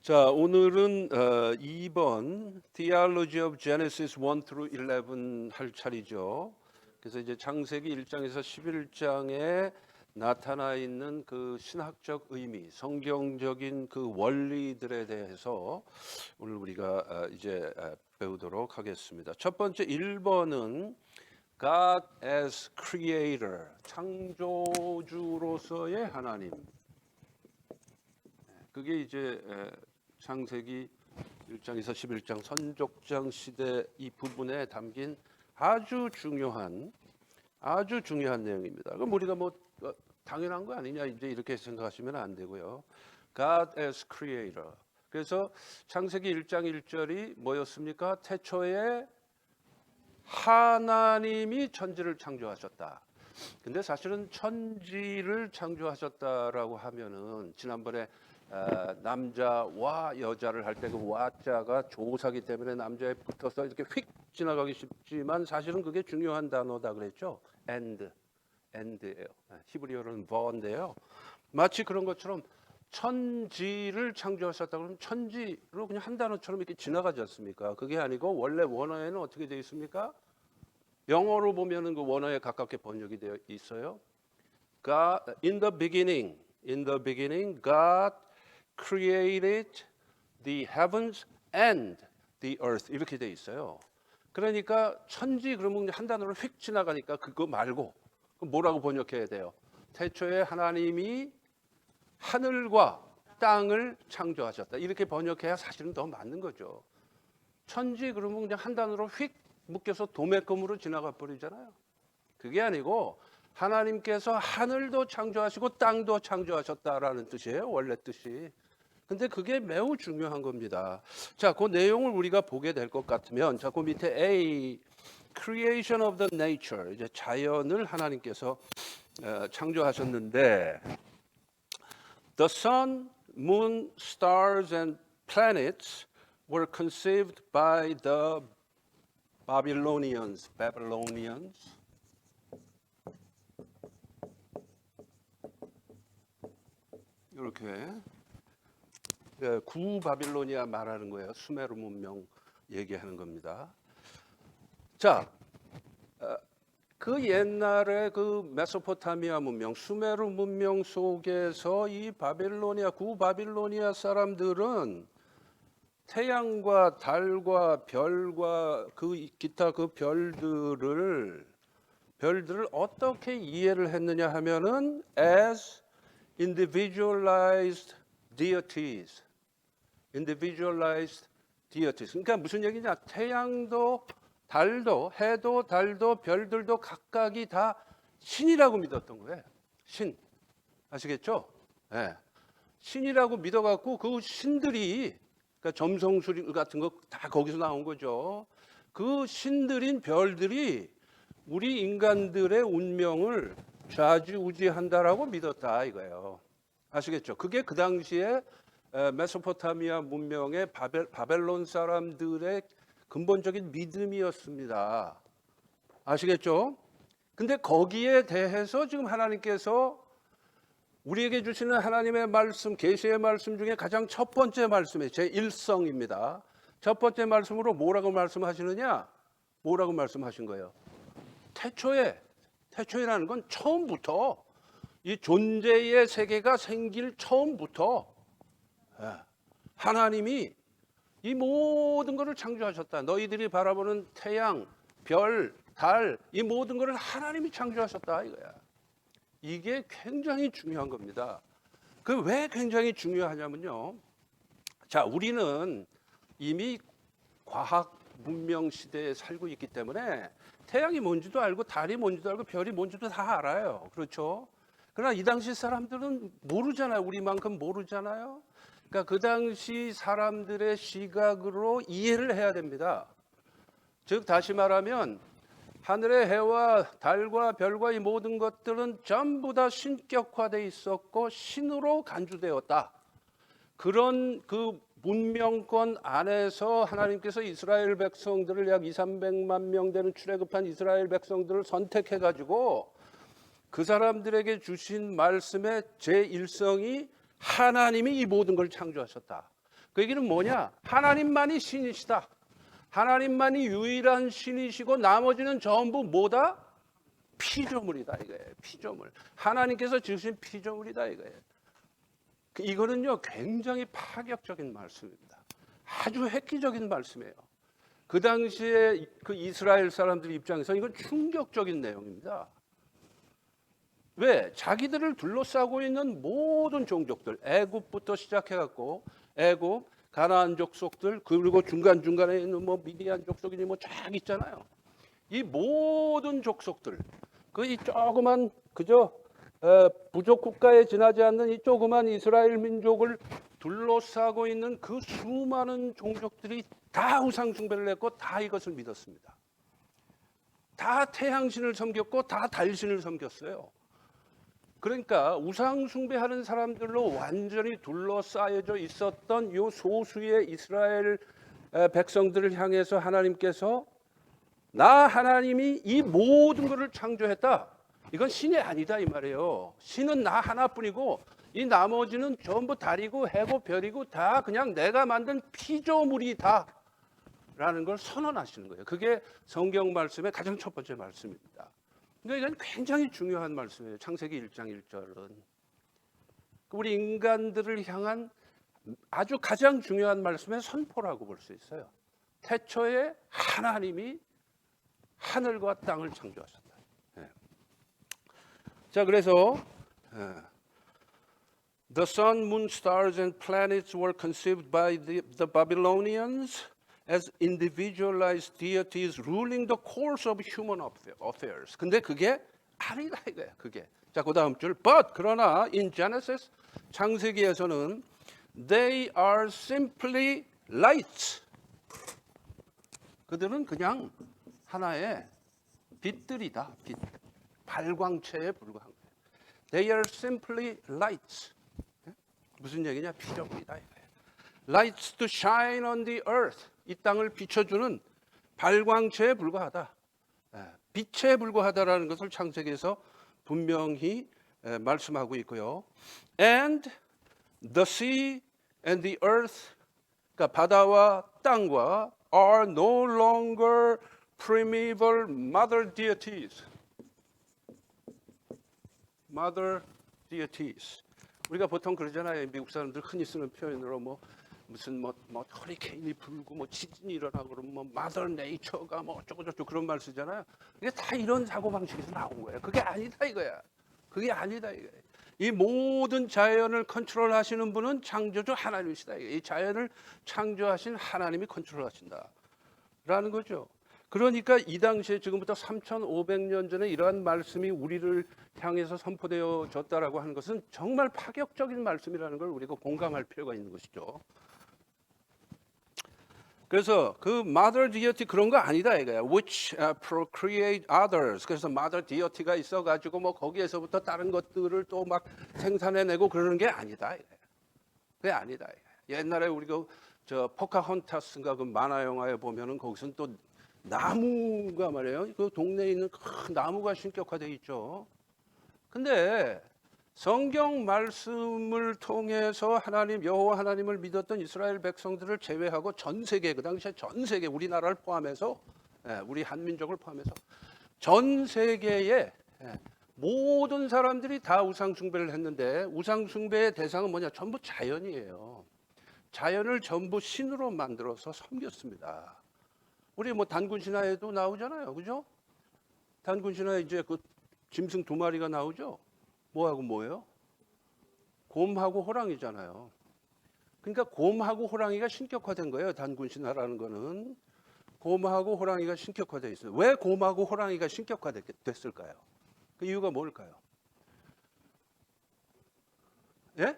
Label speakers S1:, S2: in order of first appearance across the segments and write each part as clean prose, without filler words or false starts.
S1: 자, 오늘은 2번 Theology of Genesis 1 through 11 할 차례죠. 그래서 이제 창세기 1장에서 11장에 나타나 있는 그 신학적 의미, 성경적인 그 원리들에 대해서 오늘 우리가 이제 배우도록 하겠습니다. 첫 번째 1번은 God as Creator, 창조주로서의 하나님. 그게 이제 창세기 1장에서 11장 선족장 시대 이 부분에 담긴 아주 중요한 내용입니다. 그럼 우리가 뭐 당연한 거 아니냐 이제 이렇게 생각하시면 안 되고요. God as Creator. 그래서 창세기 1장 1절이 뭐였습니까? 태초에 하나님이 천지를 창조하셨다. 근데 사실은 천지를 창조하셨다라고 하면은 지난번에 남자와 여자를 할 때 그 와자가 조사기 때문에 남자에 붙어서 이렇게 휙 지나가기 쉽지만 사실은 그게 중요한 단어다 그랬죠. end예요. 히브리어로는 버인데요. 마치 그런 것처럼 천지를 창조하셨다 그러면 천지로 그냥 한 단어처럼 이렇게 지나가지 않습니까? 그게 아니고 원래 원어에는 어떻게 되어 있습니까? 영어로 보면은 그 원어에 가깝게 번역이 되어 있어요. God, in the beginning, God created the heavens and the earth 이렇게 돼 있어요. 그러니까 천지 그러면 한 단어로 휙 지나가니까 그거 말고 그럼 뭐라고 번역해야 돼요? 태초에 하나님이 하늘과 땅을 창조하셨다. 이렇게 번역해야 사실은 더 맞는 거죠. 천지 그러면 그냥 한 단어로 휙 묶여서 도매금으로 지나가 버리잖아요. 그게 아니고 하나님께서 하늘도 창조하시고 땅도 창조하셨다라는 뜻이에요. 원래 뜻이. 근데 그게 매우 중요한 겁니다. 자, 그 내용을 우리가 보게 될 것 같으면 자, 그 밑에 A creation of the nature 이제 자연을 하나님께서 창조하셨는데 The sun, moon, stars and planets were conceived by the Babylonians. 이렇게 구바빌로니아 말하는 거예요. 수메르 문명 얘기하는 겁니다. 자, 그 옛날에 그 메소포타미아 문명, 수메르 문명 속에서 이 바빌로니아, 구바빌로니아 사람들은 태양과 달과 별과 그 기타 그 별들을 어떻게 이해를 했느냐 하면은 as individualized deities. 그러니까 무슨 얘기냐? 태양도 달도 해도 달도 별들도 각각이 다 신이라고 믿었던 거예요. 신. 아시겠죠? 네. 신이라고 믿어갖고 그 신들이 그러니까 점성술 같은 거 다 거기서 나온 거죠. 그 신들인 별들이 우리 인간들의 운명을 좌지우지한다라고 믿었다 이거예요. 아시겠죠? 그게 그 당시에 메소포타미아 문명의 바벨론 사람들의 근본적인 믿음이었습니다. 아시겠죠? 근데 거기에 대해서 지금 하나님께서 우리에게 주시는 하나님의 말씀, 계시의 말씀 중에 가장 첫 번째 말씀이 제1성입니다. 첫 번째 말씀으로 뭐라고 말씀하시느냐? 뭐라고 말씀하신 거예요? 태초에라는 건 처음부터 이 존재의 세계가 생길 처음부터 하나님이 이 모든 것을 창조하셨다. 너희들이 바라보는 태양, 별, 달, 이 모든 것을 하나님이 창조하셨다 이거야. 이게 굉장히 중요한 겁니다. 그 왜 굉장히 중요하냐면요. 자, 우리는 이미 과학 문명 시대에 살고 있기 때문에 태양이 뭔지도 알고 달이 뭔지도 알고 별이 뭔지도 다 알아요. 그렇죠? 그러나 이 당시 사람들은 모르잖아요. 우리만큼 모르잖아요. 그러니까 그 당시 사람들의 시각으로 이해를 해야 됩니다. 즉 다시 말하면 하늘의 해와 달과 별과 이 모든 것들은 전부 다 신격화되어 있었고 신으로 간주되었다. 그런 그 문명권 안에서 하나님께서 이스라엘 백성들을 약 200~300만 명 되는 출애굽한 이스라엘 백성들을 선택해 가지고 그 사람들에게 주신 말씀의 제1성이 하나님이 이 모든 걸 창조하셨다. 그 얘기는 뭐냐? 하나님만이 신이시다. 하나님만이 유일한 신이시고 나머지는 전부 뭐다? 피조물이다 이거예요. 피조물. 하나님께서 지으신 피조물이다 이거예요. 이거는요 굉장히 파격적인 말씀입니다. 아주 획기적인 말씀이에요. 그 당시에 그 이스라엘 사람들 입장에서 이건 충격적인 내용입니다. 왜? 자기들을 둘러싸고 있는 모든 종족들, 애굽부터 시작해갖고 애굽, 가나안 족속들, 그리고 중간중간에 있는 뭐 미디안 족속이니 뭐 쫙 있잖아요. 이 모든 족속들, 그 이 조그만 그저 부족 국가에 지나지 않는 이 조그만 이스라엘 민족을 둘러싸고 있는 그 수많은 종족들이 다 우상 숭배를 했고 다 이것을 믿었습니다. 다 태양신을 섬겼고 다 달신을 섬겼어요. 그러니까 우상 숭배하는 사람들로 완전히 둘러싸여져 있었던 이 소수의 이스라엘 백성들을 향해서 하나님께서 나 하나님이 이 모든 것을 창조했다. 이건 신이 아니다 이 말이에요. 신은 나 하나뿐이고 이 나머지는 전부 달이고 해고 별이고 다 그냥 내가 만든 피조물이다 라는 걸 선언하시는 거예요. 그게 성경 말씀의 가장 첫 번째 말씀입니다. 그러니까 이건 굉장히 중요한 말씀이에요. 창세기 1장 1절은 우리 인간들을 향한 아주 가장 중요한 말씀의 선포라고 볼 수 있어요. 태초에 하나님이 하늘과 땅을 창조하셨다. 네. 자, 그래서 The sun, moon, stars and planets were conceived by the Babylonians as individualized deities ruling the course of human affairs. 근데 그게 아니다 이거야. 그게. 자, 그다음 줄. But 그러나 in Genesis 창세기에서는 they are simply lights. 그들은 그냥 하나의 빛들이다. 빛. 발광체에 불과한 거예요. They are simply lights. 무슨 얘기냐? 피조물이다 이거예요. Lights to shine on the earth. 이 땅을 비춰주는 발광체에 불과하다. 빛에 불과하다라는 것을 창세기에서 분명히 말씀하고 있고요. And the sea and the earth, 그러니까 바다와 땅과 are no longer primeval mother deities. mother deities. 우리가 보통 그러잖아요. 미국 사람들 흔히 쓰는 표현으로 뭐 무슨 뭐 허리케인이 불고 뭐 지진이 일어나고 그러면 뭐 마더 네이처가 뭐 어쩌고저쩌고 그런 말 쓰잖아요. 이게 다 이런 사고 방식에서 나온 거예요. 그게 아니다 이거야. 그게 아니다 이거야. 이 모든 자연을 컨트롤하시는 분은 창조주 하나님이시다. 이 자연을 창조하신 하나님이 컨트롤하신다라는 거죠. 그러니까 이 당시에 지금부터 3,500년 전에 이러한 말씀이 우리를 향해서 선포되어졌다라고 하는 것은 정말 파격적인 말씀이라는 걸 우리가 공감할 필요가 있는 것이죠. 그래서 그 mother deity 그런 거 아니다 이거야. Which procreate others. 그래서 mother deity가 있어가지고 뭐 거기에서부터 다른 것들을 또 막 생산해내고 그러는 게 아니다 이거야. 그게 아니다 이거야. 옛날에 우리가 저 포카혼타스인가 그 만화 영화에 보면은 거기서는 또 나무가 말이에요. 그 동네에 있는 큰 나무가 신격화되어 있죠. 근데 성경 말씀을 통해서 하나님 여호와 하나님을 믿었던 이스라엘 백성들을 제외하고 전 세계 그 당시에 전 세계 우리나라를 포함해서 우리 한민족을 포함해서 전 세계의 모든 사람들이 다 우상 숭배를 했는데 우상 숭배의 대상은 뭐냐? 전부 자연이에요. 자연을 전부 신으로 만들어서 섬겼습니다. 우리 뭐 단군 신화에도 나오잖아요. 그죠? 단군 신화에 이제 그 짐승 두 마리가 나오죠. 뭐하고 뭐예요? 곰하고 호랑이잖아요. 그러니까 곰하고 호랑이가 신격화된 거예요. 단군 신화라는 거는. 곰하고 호랑이가 신격화되어 있어요. 왜 곰하고 호랑이가 신격화됐을까요? 그 이유가 뭘까요? 예?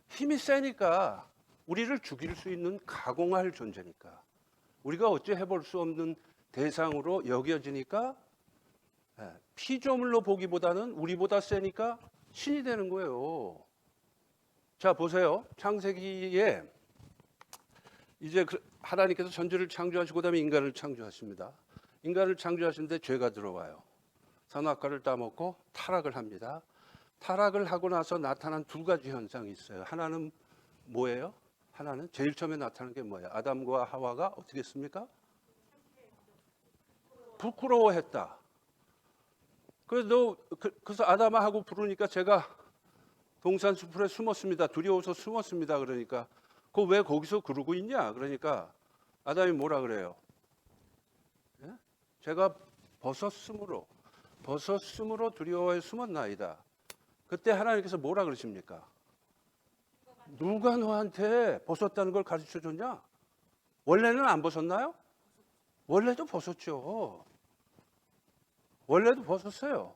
S1: 힘이 세니까 우리를 죽일 수 있는 가공할 존재니까. 우리가 어찌 해볼 수 없는 대상으로 여겨지니까 피조물로 보기보다는 우리보다 세니까 신이 되는 거예요. 자 보세요. 창세기에 이제 하나님께서 천지를 창조하시고 그다음에 인간을 창조하십니다. 인간을 창조하시는데 죄가 들어와요. 선악과를 따먹고 타락을 합니다. 타락을 하고 나서 나타난 두 가지 현상이 있어요. 하나는 뭐예요? 하나는 제일 처음에 나타난 게 뭐예요? 아담과 하와가 어떻게 했습니까? 부끄러워했다. 그래서 아담하고 부르니까 제가 동산 수풀에 숨었습니다. 두려워서 숨었습니다. 그러니까 그 왜 거기서 그러고 있냐? 그러니까 아담이 뭐라 그래요? 예? 제가 벗었으므로 두려워해 숨었나이다. 그때 하나님께서 뭐라 그러십니까? 누가 너한테 벗었다는 걸 가르쳐 줬냐? 원래는 안 벗었나요? 원래도 벗었죠. 원래도 벗었어요.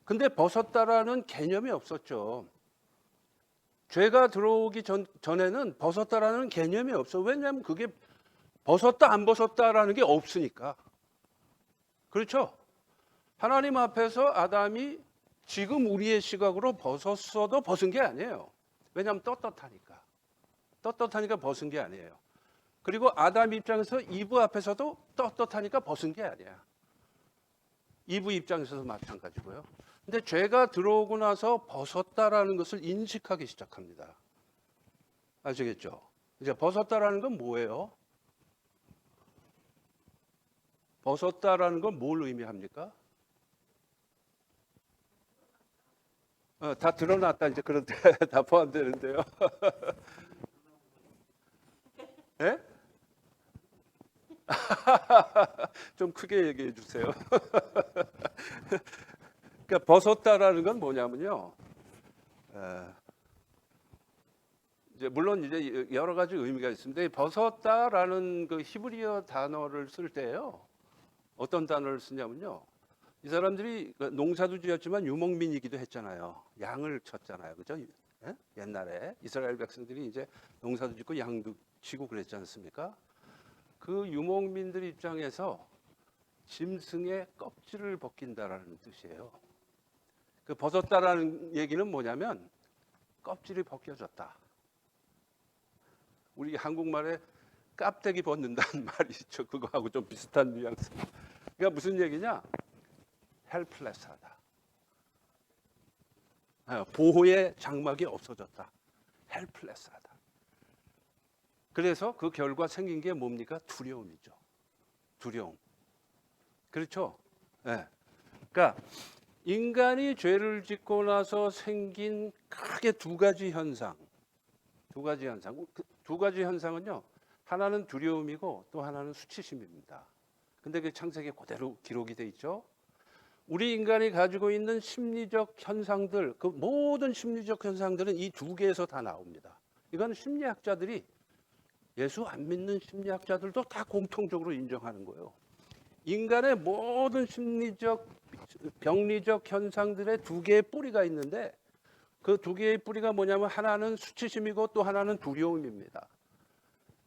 S1: 근데 벗었다라는 개념이 없었죠. 죄가 들어오기 전에는 벗었다라는 개념이 없어. 왜냐하면 그게 벗었다 안 벗었다라는 게 없으니까. 그렇죠? 하나님 앞에서 아담이 지금 우리의 시각으로 벗었어도 벗은 게 아니에요. 왜냐하면 떳떳하니까 벗은 게 아니에요. 그리고 아담 입장에서 이브 앞에서도 떳떳하니까 벗은 게 아니야. 이브 입장에서도 마찬가지고요. 근데 죄가 들어오고 나서 벗었다라는 것을 인식하기 시작합니다. 아시겠죠? 이제 벗었다라는 건 뭐예요? 벗었다라는 건 뭘 의미합니까? 다 드러났다 이제 그런데 다 포함되는데요. 예? 좀 크게 얘기해 주세요. 그러니까 벗었다라는 건 뭐냐면요. 이제 물론 이제 여러 가지 의미가 있습니다. 벗었다라는 그 히브리어 단어를 쓸 때요. 어떤 단어를 쓰냐면요. 이 사람들이 농사도 지었지만 유목민이기도 했잖아요. 양을 쳤잖아요. 그죠? 예? 옛날에 이스라엘 백성들이 이제 농사도 짓고 양도 치고 그랬지 않습니까? 그 유목민들 입장에서 짐승의 껍질을 벗긴다라는 뜻이에요. 그 벗었다라는 얘기는 뭐냐면 껍질이 벗겨졌다. 우리 한국말에 깝대기 벗는다는 말이 있죠. 그거하고 좀 비슷한 뉘앙스. 그러니까 무슨 얘기냐? 헬플레스하다. 보호의 장막이 없어졌다. 헬플레스하다. 그래서 그 결과 생긴 게 뭡니까? 두려움이죠. 두려움. 그렇죠? 네. 그러니까 인간이 죄를 짓고 나서 생긴 크게 두 가지 현상. 두 가지 현상은요. 하나는 두려움이고 또 하나는 수치심입니다. 근데 그 창세기에 그대로 기록이 돼 있죠. 우리 인간이 가지고 있는 심리적 현상들, 그 모든 심리적 현상들은 이 두 개에서 다 나옵니다. 이건 심리학자들이 예수 안 믿는 심리학자들도 다 공통적으로 인정하는 거예요. 인간의 모든 심리적, 병리적 현상들의 두 개의 뿌리가 있는데 그 두 개의 뿌리가 뭐냐면 하나는 수치심이고 또 하나는 두려움입니다.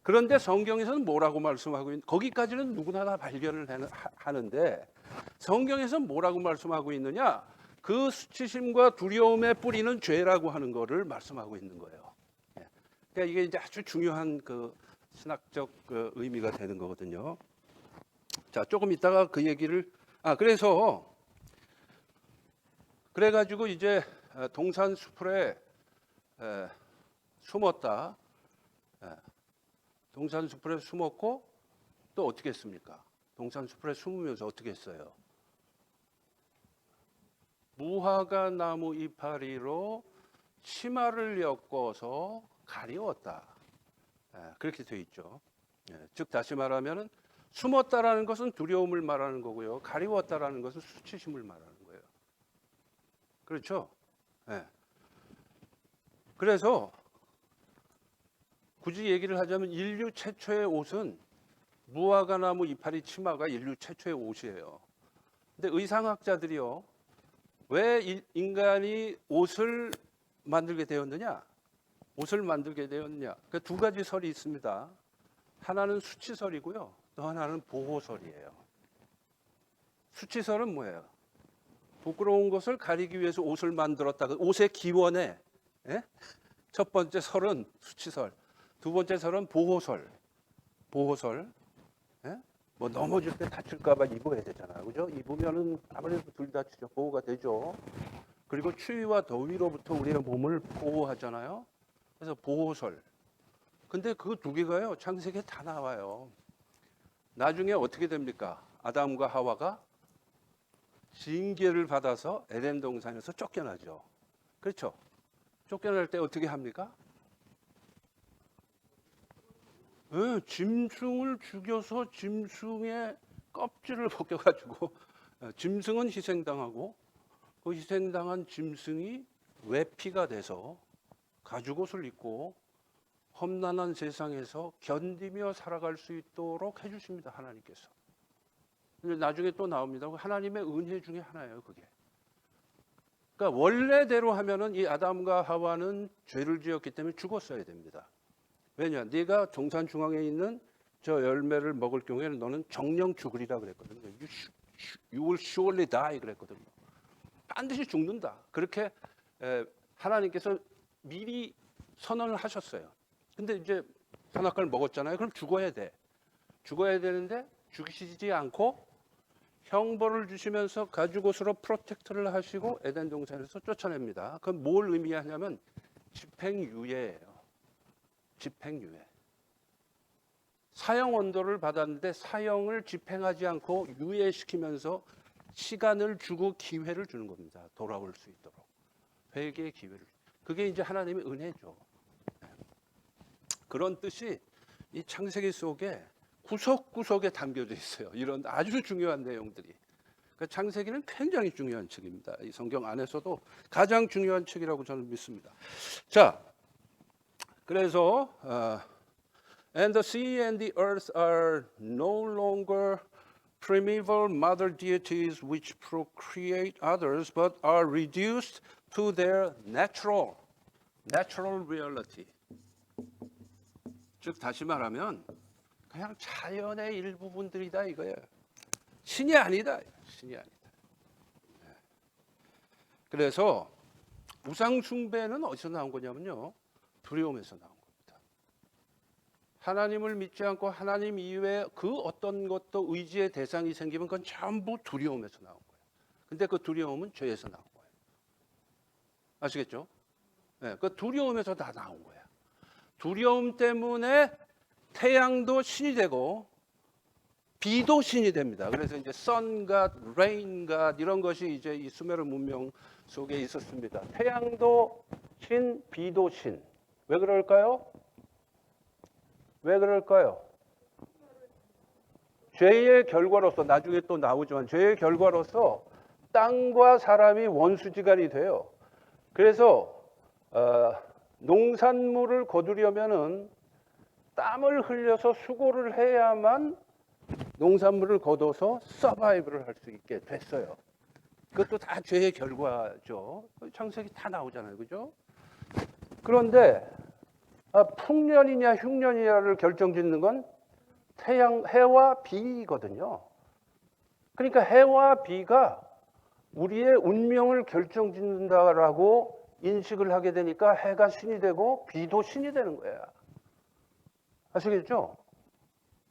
S1: 그런데 성경에서는 뭐라고 말씀하고 있는? 거기까지는 누구나 다 발견을 하는데 성경에서는 뭐라고 말씀하고 있느냐? 그 수치심과 두려움의 뿌리는 죄라고 하는 것을 말씀하고 있는 거예요. 그러니까 이게 이제 아주 중요한 그 신학적 그 의미가 되는 거거든요. 자, 조금 이따가 그 얘기를 그래가지고 이제 동산 수풀에 숨었다. 동산 수풀에 숨었고 또 어떻게 했습니까? 동산 수풀에 숨으면서 어떻게 했어요? 무화과 나무 이파리로 치마를 엮어서 가리웠다. 그렇게 돼 있죠. 즉 다시 말하면은 숨었다라는 것은 두려움을 말하는 거고요. 가리웠다라는 것은 수치심을 말하는 거예요. 그렇죠? 그래서 굳이 얘기를 하자면 인류 최초의 옷은 무화과 나무 이파리 치마가 인류 최초의 옷이에요. 근데 의상학자들이요. 왜 인간이 옷을 만들게 되었느냐? 그 두 가지 설이 있습니다. 하나는 수치설이고요. 또 하나는 보호설이에요. 수치설은 뭐예요? 부끄러운 것을 가리기 위해서 옷을 만들었다. 옷의 기원에 첫 번째 설은 수치설, 두 번째 설은 보호설. 뭐 넘어질 때 다칠까봐 입어야 되잖아요, 그죠? 입으면은 아무래도 둘 다치죠. 보호가 되죠. 그리고 추위와 더위로부터 우리의 몸을 보호하잖아요. 그래서 보호설. 근데 그 두 개가요, 창세기에 다 나와요. 나중에 어떻게 됩니까? 아담과 하와가 징계를 받아서 에덴 동산에서 쫓겨나죠. 그렇죠? 쫓겨날 때 어떻게 합니까? 네, 짐승을 죽여서 짐승의 껍질을 벗겨가지고 짐승은 희생당하고 그 희생당한 짐승이 외피가 돼서 가죽옷을 입고 험난한 세상에서 견디며 살아갈 수 있도록 해주십니다. 하나님께서. 근데 나중에 또 나옵니다. 하나님의 은혜 중에 하나예요. 그게. 그러니까 원래대로 하면은 이 아담과 하와는 죄를 지었기 때문에 죽었어야 됩니다. 왜냐? 네가 동산 중앙에 있는 저 열매를 먹을 경우에는 너는 정령 죽으리라 그랬거든요. You will surely die 그랬거든요. 반드시 죽는다. 그렇게 하나님께서 미리 선언을 하셨어요. 근데 이제 선악과를 먹었잖아요. 그럼 죽어야 돼. 죽어야 되는데 죽이시지 않고 형벌을 주시면서 가죽옷으로 프로텍트를 하시고 에덴 동산에서 쫓아냅니다. 그건 뭘 의미하냐면 집행유예예요. 집행유예. 사형 언도를 받았는데 사형을 집행하지 않고 유예시키면서 시간을 주고 기회를 주는 겁니다. 돌아올 수 있도록. 회개의 기회를. 그게 이제 하나님의 은혜죠. 그런 뜻이 이 창세기 속에 구석구석에 담겨져 있어요. 이런 아주 중요한 내용들이. 그러니까 창세기는 굉장히 중요한 책입니다. 이 성경 안에서도 가장 중요한 책이라고 저는 믿습니다. 자, 그래서 And the sea and the earth are no longer primeval mother deities which procreate others, but are reduced to their natural reality. 즉 다시 말하면 그냥 자연의 일부분들이다 이거예요. 신이 아니다. 신이 아니다. 그래서 우상 숭배는 어디서 나온 거냐면요. 두려움에서 나온 겁니다. 하나님을 믿지 않고 하나님 이외에 그 어떤 것도 의지의 대상이 생기면 그건 전부 두려움에서 나온 거예요. 근데 그 두려움은 죄에서 나온 거예요. 아시겠죠? 네, 그 두려움에서 다 나온 거예요. 두려움 때문에 태양도 신이 되고 비도 신이 됩니다. 그래서 이제 sun god, rain god 이런 것이 이제 이 수메르 문명 속에 있었습니다. 태양도 신, 비도 신. 왜 그럴까요? 왜 그럴까요? 죄의 결과로서 나중에 또 나오지만 죄의 결과로서 땅과 사람이 원수지간이 돼요. 그래서 농산물을 거두려면은 땀을 흘려서 수고를 해야만 농산물을 거둬서 서바이브를 할 수 있게 됐어요. 그것도 다 죄의 결과죠. 창세기 다 나오잖아요. 그죠? 그런데 풍년이냐 흉년이냐를 결정짓는 건 해와 비거든요. 그러니까 해와 비가 우리의 운명을 결정짓는다라고 인식을 하게 되니까 해가 신이 되고 비도 신이 되는 거야. 아시겠죠?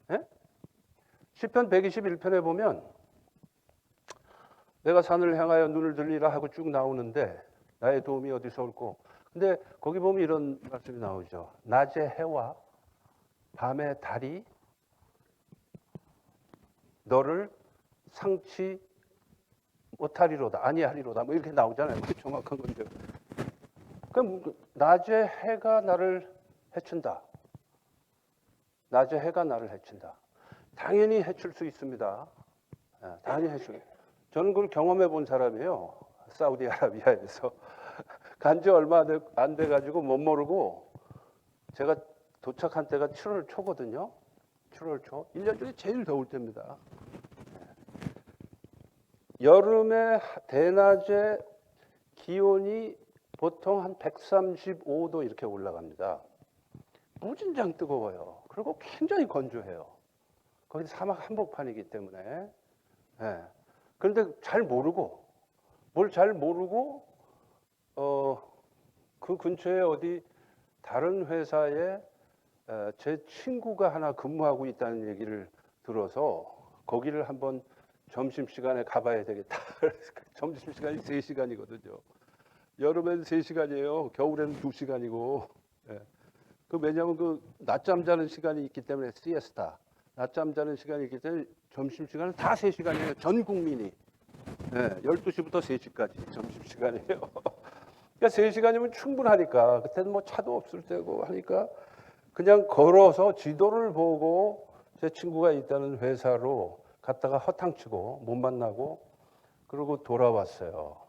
S1: 네? 시편 121편에 보면 내가 산을 향하여 눈을 들리라 하고 쭉 나오는데 나의 도움이 어디서 올꼬. 근데 거기 보면 이런 말씀이 나오죠. 낮의 해와 밤의 달이 너를 상치 못하리로다 아니하리로다 뭐 이렇게 나오잖아요. 그 정확한 건데. 그럼 낮의 해가 나를 해친다. 낮의 해가 나를 해친다. 당연히 해칠 수 있습니다. 당연히 해칠. 저는 그걸 경험해 본 사람이에요. 사우디아라비아에서 간지 얼마 안 돼 가지고 못 모르고 제가 도착한 때가 7월 초거든요. 7월 초. 1년 중에 제일 더울 때입니다. 여름에 대낮에 기온이 보통 한 135도 이렇게 올라갑니다. 무진장 뜨거워요. 그리고 굉장히 건조해요. 거기 사막 한복판이기 때문에. 네. 그런데 잘 모르고 뭘 잘 모르고 그 근처에 어디 다른 회사에 제 친구가 하나 근무하고 있다는 얘기를 들어서 거기를 한번 점심시간에 가봐야 되겠다. 점심시간이 3시간이거든요. 여름엔 3시간이에요. 겨울에는 2시간이고. 예. 그 왜냐하면 그 낮잠 자는 시간이 있기 때문에 시에스타. 낮잠 자는 시간이 있기 때문에 점심시간은 다 3시간이에요. 전 국민이. 예, 12시부터 3시까지 점심시간이에요. 그러니까 3시간이면 충분하니까. 그때는 뭐 차도 없을 때고 하니까 그냥 걸어서 지도를 보고 제 친구가 있다는 회사로 갔다가 허탕치고 못 만나고 그러고 돌아왔어요.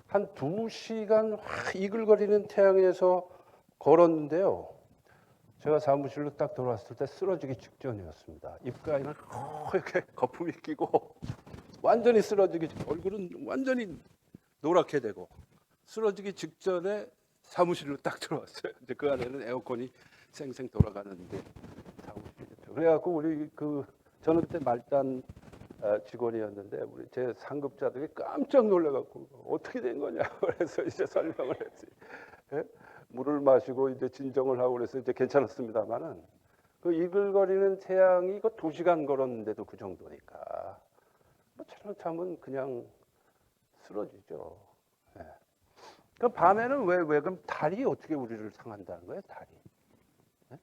S1: 한 2시간 확 이글거리는 태양에서 걸었는데요. 제가 사무실로 딱 돌아왔을 때 쓰러지기 직전이었습니다. 입가에는 이렇게 거품이 끼고 완전히 쓰러지기, 얼굴은 완전히 노랗게 되고 쓰러지기 직전에 사무실로 딱 들어왔어요. 이제 그 안에는 에어컨이 쌩쌩 돌아가는데 사무실이죠. 그래갖고 우리 저는 그때 말단 직원이었는데 우리 제 상급자들이 깜짝 놀래갖고 어떻게 된 거냐 그래서 이제 설명을 했지. 예? 물을 마시고 이제 진정을 하고 그래서 이제 괜찮았습니다만은 그 이글거리는 태양이 그 2시간 걸었는데도 그 정도니까 뭐 잘못하면 그냥 쓰러지죠. 예. 그럼 밤에는 왜 그럼 달이 어떻게 우리를 상한다는 거예요? 달이. 예?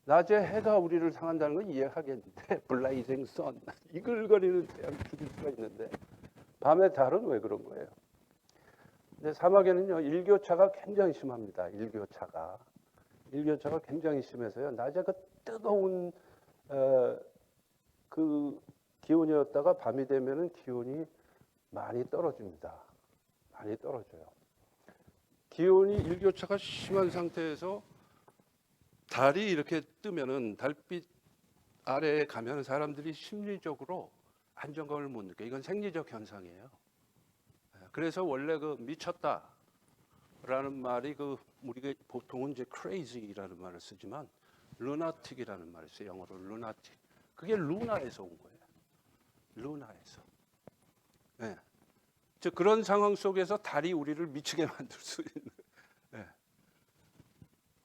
S1: 낮에 해가 우리를 상한다는 건 이해하겠는데 블라이징 선 이글거리는 태양 죽일 수가 있는데 밤에 달은 왜 그런 거예요? 근데 사막에는요 일교차가 굉장히 심합니다. 일교차가 굉장히 심해서요. 낮에 그 뜨거운 그 기온이었다가 밤이 되면은 기온이 많이 떨어집니다. 많이 떨어져요. 기온이 일교차가 심한 상태에서 달이 이렇게 뜨면은 달빛 아래에 가면 사람들이 심리적으로 안정감을 못 느껴. 이건 생리적 현상이에요. 그래서 원래 그 미쳤다라는 말이 우리가 보통은 이제 crazy라는 말을 쓰지만 lunatic이라는 말을 써요. 영어로 lunatic. 그게 루나에서 온 거예요. 루나에서. 네. 즉 그런 상황 속에서 달이 우리를 미치게 만들 수 있는. 네.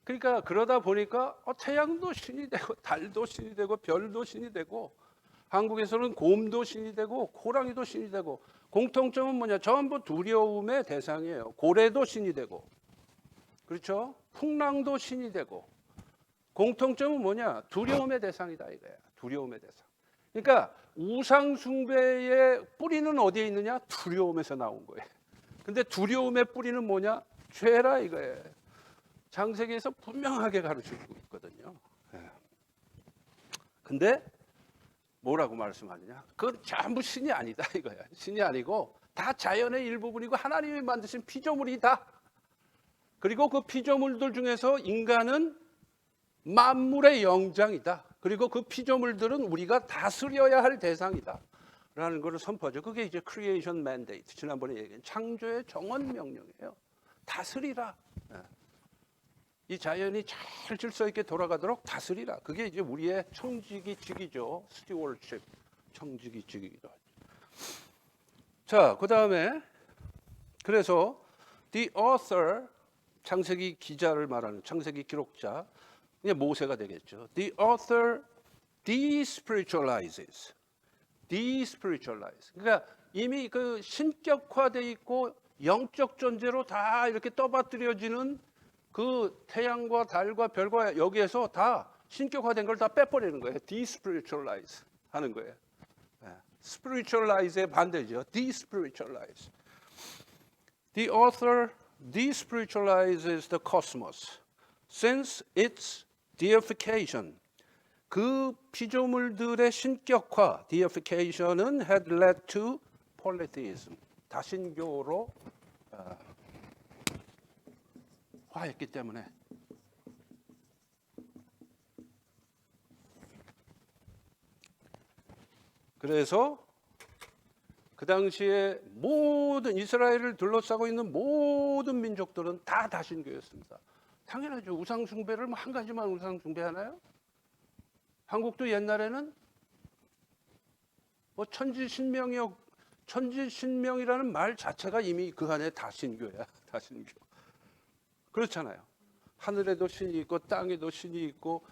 S1: 그러니까 그러다 보니까 태양도 신이 되고 달도 신이 되고 별도 신이 되고 한국에서는 곰도 신이 되고 호랑이도 신이 되고 공통점은 뭐냐? 전부 두려움의 대상이에요. 고래도 신이 되고 그렇죠? 풍랑도 신이 되고 공통점은 뭐냐? 두려움의 대상이다 이거야. 두려움의 대상. 그러니까 우상 숭배의 뿌리는 어디에 있느냐? 두려움에서 나온 거예요. 근데 두려움의 뿌리는 뭐냐? 죄라 이거예요. 창세기에서 분명하게 가르치고 있거든요. 근데 뭐라고 말씀하느냐? 그건 전부 신이 아니다 이거야. 신이 아니고 다 자연의 일부분이고 하나님이 만드신 피조물이다. 그리고 그 피조물들 중에서 인간은 만물의 영장이다. 그리고 그 피조물들은 우리가 다스려야 할 대상이다. 라는 것을 선포하죠. 그게 이제 크리에이션 맨데이트. 지난번에 얘기한 창조의 정원 명령이에요. 다스리라. 이 자연이 잘 질서 있게 돌아가도록 다스리라. 그게 이제 우리의 청지기 직이죠. 스티월십, 청지기 직이기도 하죠. 자, 그 다음에 그래서 the author, 창세기 기자를 말하는 창세기 기록자, 이게 모세가 되겠죠. The author despiritualizes. 그러니까 이미 그 신격화돼 있고 영적 존재로 다 이렇게 떠받들여지는 그 태양과 달과 별과 여기에서 다 신격화된 걸 다 빼버리는 거예요. despiritualize 하는 거예요. spiritualize의 반대죠. despiritualize. The author despiritualizes the cosmos since its deification. 그 피조물들의 신격화, deification은 had led to polytheism. 다신교로 화했기 때문에 그래서 그 당시에 모든 이스라엘을 둘러싸고 있는 모든 민족들은 다 다신교였습니다. 당연하죠. 우상 숭배를 한 가지만 우상 숭배하나요? 한국도 옛날에는 뭐 천지신명이라는 말 자체가 이미 그 안에 다신교야. 다신교. 그렇잖아요. 하늘에도 신이 있고 땅에도 신이 있고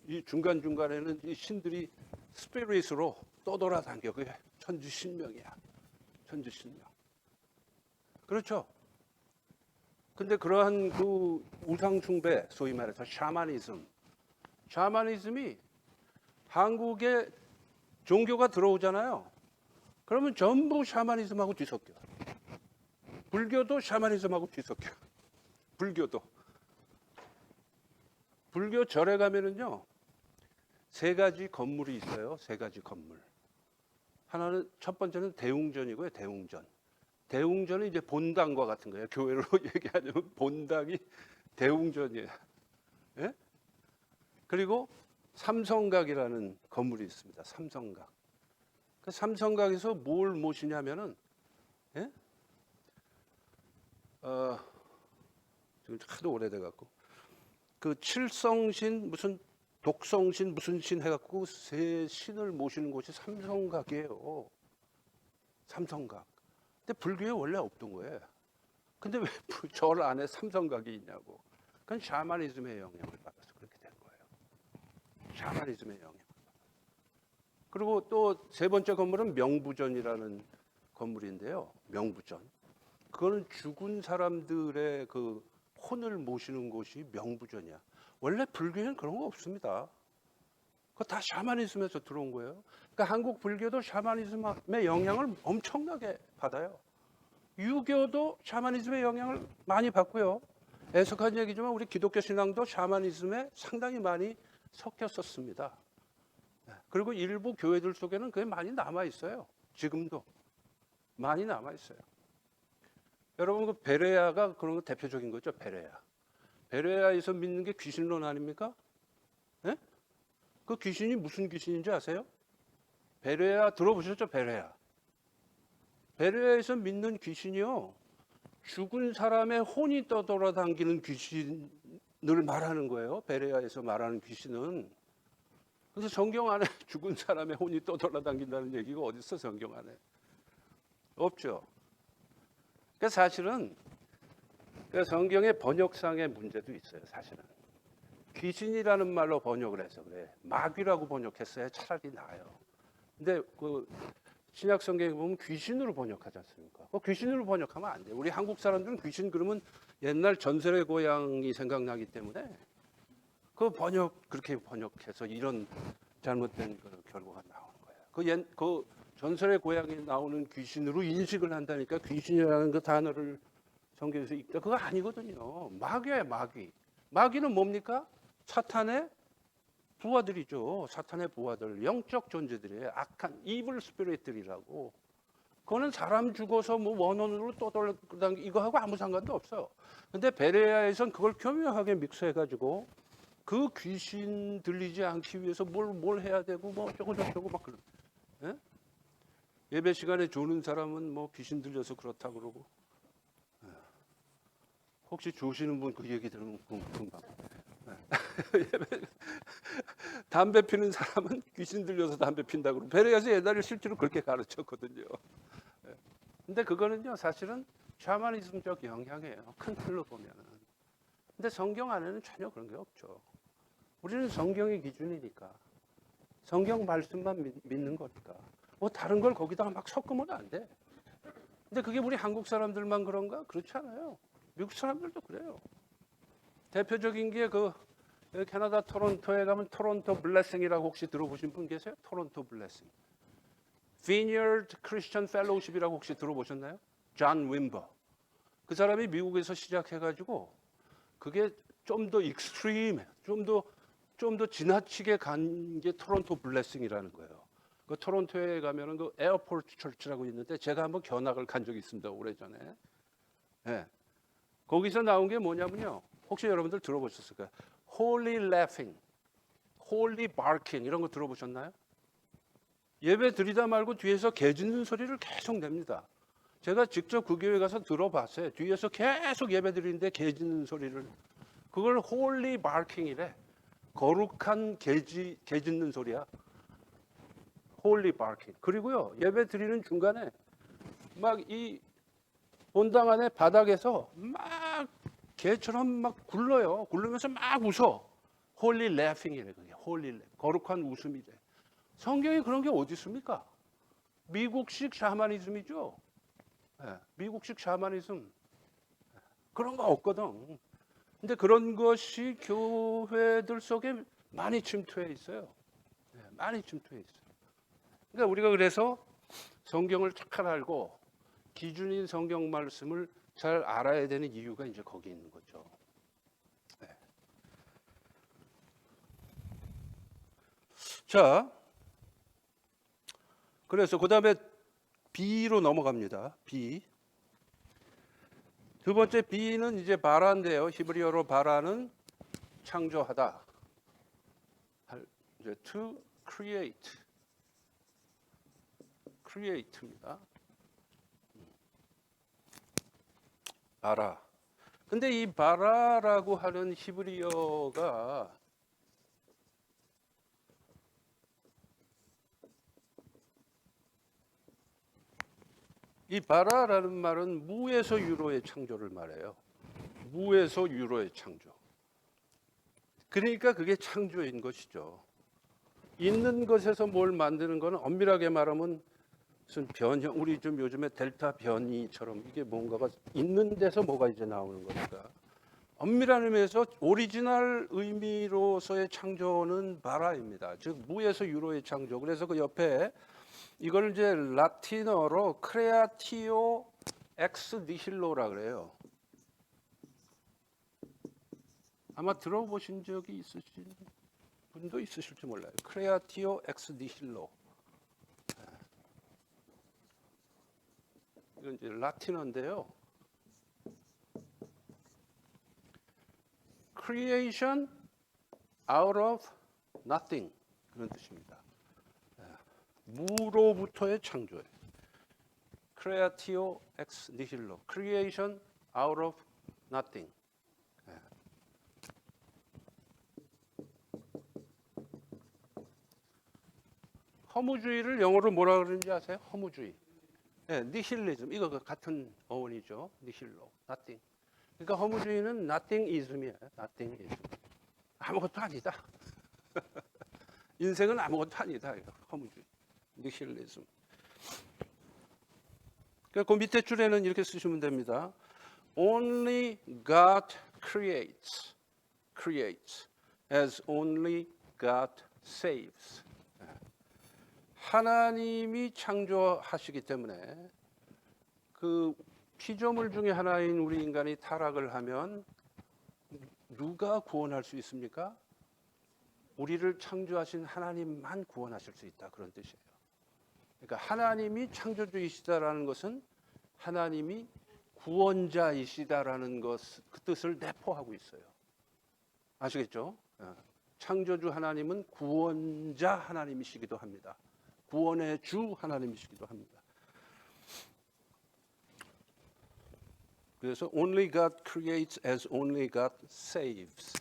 S1: 이 중간중간에는 이 신들이 스피릿으로 떠돌아다녀. 그게 천지신명이야. 천지신명. 그렇죠. 근데 그러한 그 우상 숭배, 소위 말해서 샤머니즘이 한국에 종교가 들어오잖아요. 그러면 전부 샤머니즘하고 뒤섞여. 불교도 샤머니즘하고 뒤섞여. 불교 절에 가면은요, 세 가지 건물이 있어요. 세 가지 건물. 하나는 첫 번째는 대웅전이고요. 대웅전은 이제 본당과 같은 거예요. 교회로 얘기하자면 본당이 대웅전이에요. 예? 그리고 삼성각이라는 건물이 있습니다. 삼성각. 그 삼성각에서 뭘 모시냐면은, 예? 지금 하도 오래돼 갖고 그 칠성신 무슨 독성신 무슨 신 해갖고 세 신을 모시는 곳이 삼성각이에요. 삼성각. 근데 불교에 원래 없던 거예요. 근데 왜 절 안에 삼성각이 있냐고. 그건 샤머니즘의 영향을 받아서 그렇게 된 거예요. 샤머니즘의 영향. 그리고 또 세 번째 건물은 명부전이라는 건물인데요. 명부전. 그거는 죽은 사람들의 그 혼을 모시는 곳이 명부전이야. 원래 불교에는 그런 거 없습니다. 그거 다 샤머니즘에서 들어온 거예요. 그러니까 한국 불교도 샤머니즘의 영향을 엄청나게 받아요. 유교도 샤머니즘의 영향을 많이 받고요. 애석한 얘기지만 우리 기독교 신앙도 샤머니즘에 상당히 많이 섞였었습니다. 그리고 일부 교회들 속에는 그게 많이 남아 있어요. 지금도 많이 남아 있어요. 여러분 그 베레아가 그런 거 대표적인 거죠. 베레아에서 믿는 게 귀신론 아닙니까? 네? 그 귀신이 무슨 귀신인지 아세요? 베레아 들어보셨죠? 베레아에서 믿는 귀신이요. 죽은 사람의 혼이 떠돌아다니는 귀신을 말하는 거예요. 베레아에서 말하는 귀신은. 그래서 성경 안에 죽은 사람의 혼이 떠돌아다닌다는 얘기가 어디 있어 성경 안에? 없죠. 그러니까 사실은 성경의 번역상의 문제도 있어요. 사실은 귀신이라는 말로 번역을 해서 그래. 마귀라고 번역했어야 차라리 나아요. 근데 그 신약 성경에 보면 귀신으로 번역하지 않습니까? 귀신으로 번역하면 안 돼요. 우리 한국 사람들은 귀신 그러면 옛날 전설의 고향이 생각나기 때문에 그렇게 번역해서 이런 잘못된 결과가 나오는 거예요. 그 전설의 고향에 나오는 귀신으로 인식을 한다니까 귀신이라는 그 단어를 성경에서 읽다 그거 아니거든요. 마귀예요, 마귀. 마귀는 뭡니까? 사탄의 부하들이죠. 사탄의 부하들, 영적 존재들이에요. 악한 이블 스피릿들이라고. 그거는 사람 죽어서 뭐 원혼으로 떠돌아다니고 이거하고 아무 상관도 없어요. 근데 베레아에선 그걸 교묘하게 믹스해가지고 그 귀신 들리지 않기 위해서 뭘 해야 되고 뭐 어쩌고 저쩌고 막 그런. 예? 예배 시간에 조는 사람은 뭐 귀신 들려서 그렇다 그러고. 혹시 조시는 분 그 얘기 들으면 금방. 담배 피는 사람은 귀신 들려서 담배 핀다 그러고 베레아에서 옛날에 실제로 그렇게 가르쳤거든요. 근데 그거는요 사실은 샤머니즘적 영향이에요. 큰 틀로 보면은. 근데 성경 안에는 전혀 그런 게 없죠. 우리는 성경의 기준이니까 성경 말씀만 믿는 거니까 뭐 다른 걸 거기다가 막 섞으면 안 돼. 근데 그게 우리 한국 사람들만 그런가? 그렇지 않아요. 미국 사람들도 그래요. 대표적인 게 그 캐나다 토론토에 가면 토론토 블레싱이라고 혹시 들어보신 분 계세요? 토론토 블레싱. Vineyard Christian Fellowship이라고 혹시 들어보셨나요? 존 윈버. 그 사람이 미국에서 시작해가지고 그게 좀 더 익스트림해, 좀 더 지나치게 간 게 토론토 블레싱이라는 거예요. 그 토론토에 가면은 그 에어포트 철치라고 있는데 제가 한번 견학을 간 적이 있습니다. 오래전에. 네. 거기서 나온 게 뭐냐면요. 혹시 여러분들 들어보셨을까요? Holy laughing, holy barking 이런 거 들어보셨나요? 예배 드리다 말고 뒤에서 개 짖는 소리를 계속 냅니다. 제가 직접 그 교회 가서 들어봤어요. 뒤에서 계속 예배 드리는데 개 짖는 소리를. 그걸 holy barking이래. 거룩한 개 짖는 소리야. holy barking. 그리고요 예배 드리는 중간에 막 이 본당 안에 바닥에서 막 개처럼 막 굴러요. 굴르면서 막 웃어. holy laughing이래 그게. holy laugh. 거룩한 웃음이래. 성경에 그런 게 어디 있습니까? 미국식 샤머니즘이죠. 네, 미국식 샤머니즘. 그런 거 없거든. 근데 그런 것이 교회들 속에 많이 침투해 있어요. 많이 침투해 있어요. 그러니까 우리가 그래서 성경을 잘 알고 기준인 성경 말씀을 잘 알아야 되는 이유가 이제 거기 있는 거죠. 네. 자, 그래서 그 다음에 B로 넘어갑니다. B. 두 번째 B는 이제 바라인데요. 히브리어로 바라는 창조하다. 이제 to create입니다. 바라. 근데 이 바라라고 하는 히브리어가 이 바라라는 말은 무에서 유로의 창조를 말해요. 무에서 유로의 창조. 그러니까 그게 창조인 것이죠. 있는 것에서 뭘 만드는 거는 엄밀하게 말하면 무슨 변형, 우리 좀 요즘에 델타 변이처럼 이게 뭔가가 있는 데서 뭐가 이제 나오는 거니까. 엄밀한 의미에서 오리지널 의미로서의 창조는 바라입니다. 즉 무에서 유로의 창조. 그래서 그 옆에 이걸 이제 라틴어로 크레아티오 엑스 니힐로라 그래요. 아마 들어보신 적이 있으신 분도 있으실지 몰라요. 크레아티오 엑스 니힐로. 이건 이제 라틴어인데요. Creation out of nothing 그런 뜻입니다. 무로부터의 창조예요. Creatio ex nihilo. Creation out of nothing. 허무주의를 영어로 뭐라 그러는지 아세요? 허무주의. 네, 니힐리즘. 이거 같은 어원이죠. 니힐로. nothing. 그러니까 허무주의는 nothingism이에요. nothingism. 아무것도 아니다. 인생은 아무것도 아니다. 이거 허무주의. 니힐리즘. 그러니까 그 밑에 줄에는 이렇게 쓰시면 됩니다. Only God creates as only God saves. 하나님이 창조하시기 때문에 그 피조물 중에 하나인 우리 인간이 타락을 하면 누가 구원할 수 있습니까? 우리를 창조하신 하나님만 구원하실 수 있다. 그런 뜻이에요. 그러니까 하나님이 창조주이시다라는 것은 하나님이 구원자이시다라는 그 뜻을 내포하고 있어요. 아시겠죠? 창조주 하나님은 구원자 하나님이시기도 합니다. 구원의 주 하나님이시기도 합니다. 그래서 only God creates as only God saves.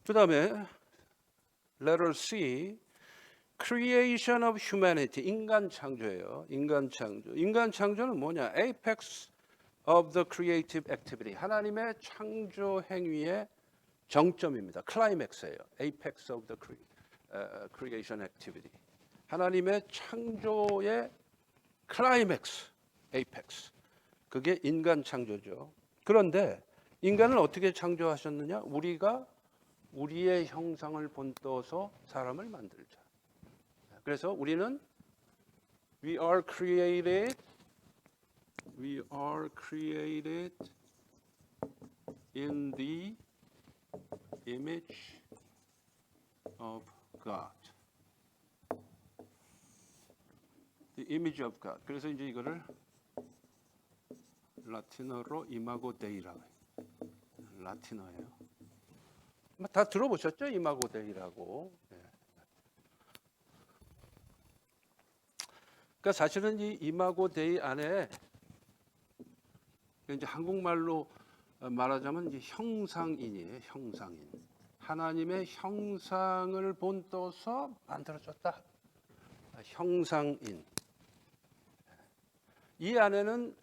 S1: 그 다음에 letter C, creation of humanity, 인간 창조예요. 인간 창조. 인간 창조는 뭐냐? apex of the creative activity. 하나님의 창조 행위의 정점입니다. 클라이맥스예요. apex of the creation activity. 하나님의 창조의 클라이맥스, apex. 그게 인간 창조죠. 그런데 인간을 어떻게 창조하셨느냐? 우리가 우리의 형상을 본떠서 사람을 만들자. 그래서 우리는 we are created in the image of God. The image of God. 그래서 이제 이거를 라틴어로 이마고 데이라고 해요. 라틴어예요. 다 들어보셨죠? 이마고 데이라고. 네. 그러니까 사실은 이 이마고 데이 안에 이제 한국말로 말하자면 이제 형상인이에요. 형상인. 하나님의 형상을 본떠서 만들어졌다. 형상인. 이 안에는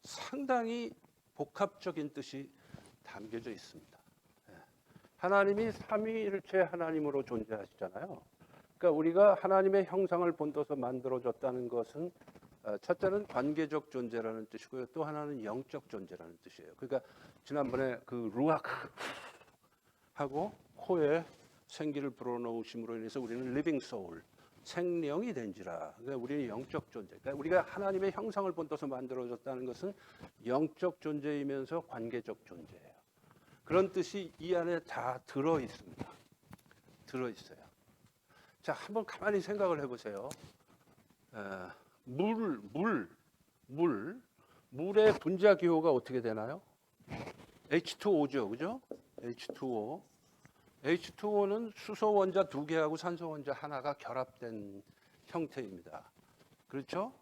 S1: 상당히 복합적인 뜻이 담겨져 있습니다. 하나님이 삼위일체 하나님으로 존재하시잖아요. 그러니까 우리가 하나님의 형상을 본떠서 만들어졌다는 것은 첫째는 관계적 존재라는 뜻이고요. 또 하나는 영적 존재라는 뜻이에요. 그러니까 지난번에 그 루아크 하고 코에 생기를 불어넣으심으로 인해서 우리는 리빙 소울, 생명이 된지라. 그러니까 우리는 영적 존재. 그러니까 우리가 하나님의 형상을 본떠서 만들어졌다는 것은 영적 존재이면서 관계적 존재예요. 그런 뜻이 이 안에 다 들어 있습니다. 들어 있어요. 자, 한번 가만히 생각을 해보세요. 물의 분자 기호가 어떻게 되나요? H2O죠, 그죠? H2O. H2O는 수소 원자 2개하고 산소 원자 하나가 결합된 형태입니다. 그렇죠?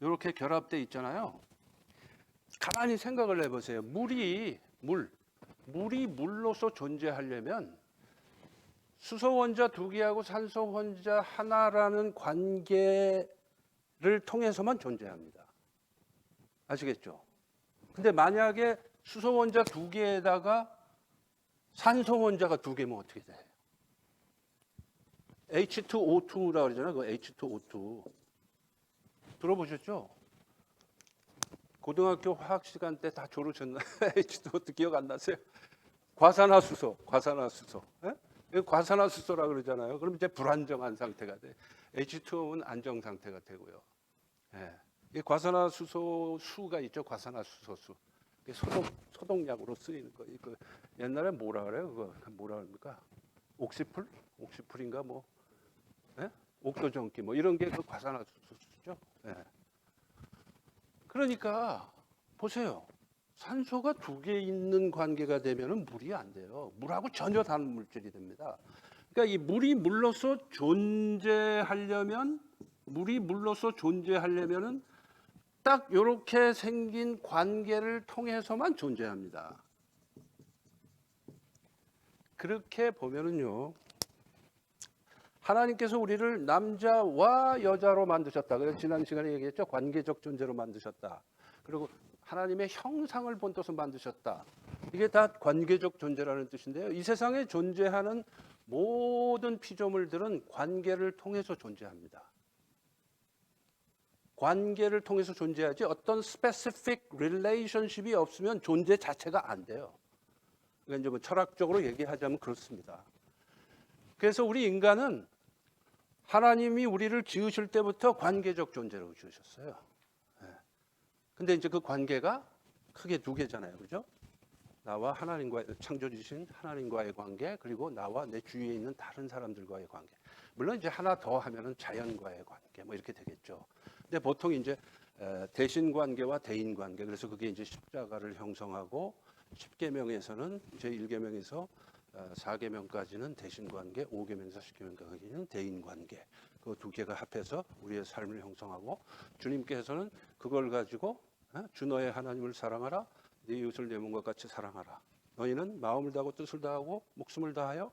S1: 이렇게 결합돼 있잖아요. 가만히 생각을 해보세요. 물이 물로서 존재하려면 수소 원자 2개하고 산소 원자 하나라는 관계를 통해서만 존재합니다. 아시겠죠? 근데 만약에 수소 원자 2개에다가 산소 원자가 2개면 어떻게 돼요? H2O2라고 그러잖아요. 그 H2O2. 들어보셨죠? 고등학교 화학 시간 때 다 졸으셨나요? H2O2 기억 안 나세요? 과산화수소. 예? 과산화수소라고 그러잖아요. 그럼 이제 불안정한 상태가 돼. H2O는 안정 상태가 되고요. 예. 이 과산화수소 수가 있죠. 과산화수소수. 소독약으로 쓰이는 거. 그 옛날에 뭐라 그래요? 그거 뭐라 그럽니까? 옥시풀인가 뭐? 예? 옥도전기 뭐 이런 게 그 과산화수소죠. 예. 그러니까 보세요. 산소가 2개 있는 관계가 되면은 물이 안 돼요. 물하고 전혀 다른 물질이 됩니다. 그러니까 이 물이 물로서 존재하려면은 딱 이렇게 생긴 관계를 통해서만 존재합니다. 그렇게 보면은요, 하나님께서 우리를 남자와 여자로 만드셨다. 그래서 지난 시간에 얘기했죠. 관계적 존재로 만드셨다. 그리고 하나님의 형상을 본떠서 만드셨다. 이게 다 관계적 존재라는 뜻인데요. 이 세상에 존재하는 모든 피조물들은 관계를 통해서 존재합니다. 관계를 통해서 존재하지 어떤 스페시픽 릴레이션십이 없으면 존재 자체가 안 돼요. 그러니까 이제 뭐 철학적으로 얘기하자면 그렇습니다. 그래서 우리 인간은 하나님이 우리를 지으실 때부터 관계적 존재로 지으셨어요. 근데 이제 그 관계가 크게 2개잖아요. 그죠? 나와 하나님과의 창조주신 하나님과의 관계, 그리고 나와 내 주위에 있는 다른 사람들과의 관계. 물론 이제 하나 더 하면은 자연과의 관계 뭐 이렇게 되겠죠. 근데 보통 이제 대신 관계와 대인 관계. 그래서 그게 이제 십자가를 형성하고 10계명에서는 제 1계명에서 4계명까지는 대신 관계, 5계명에서 10계명까지는 대인 관계. 그 2개가 합해서 우리의 삶을 형성하고 주님께서는 그걸 가지고 주 너의 하나님을 사랑하라. 네 이웃을 내 몸과 같이 사랑하라. 너희는 마음을 다하고 뜻을 다하고 목숨을 다하여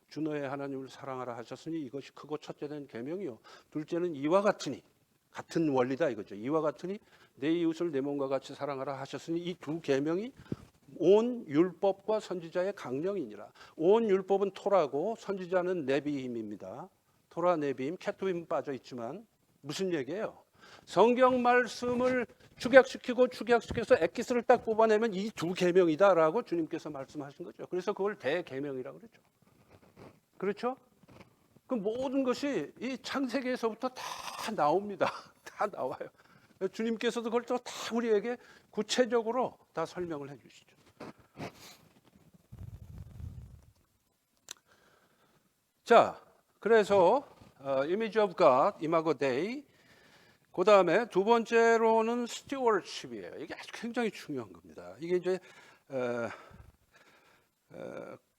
S1: 주 너의 하나님을 사랑하라 하셨으니 이것이 크고 첫째는 계명이요. 둘째는 이와 같으니 같은 원리다 이거죠. 이와 같으니 내 이웃을 내 몸과 같이 사랑하라 하셨으니 이 2계명이 온 율법과 선지자의 강령이니라. 온 율법은 토라고 선지자는 네비임입니다. 토라, 네비임, 케투임 빠져 있지만 무슨 얘기예요? 성경 말씀을 축약시켜서 엑기스를 딱 뽑아내면 이 2계명이다라고 주님께서 말씀하신 거죠. 그래서 그걸 대계명이라고 그러죠. 그렇죠? 그 모든 것이 이 창세기에서부터 다 나옵니다. 다 나와요. 주님께서도 그걸 또 다 우리에게 구체적으로 다 설명을 해 주시죠. 자, 그래서 Image of God, 이마고 데이. 그 다음에 2번째로는 stewardship이에요. 이게 아주 굉장히 중요한 겁니다. 이게 이제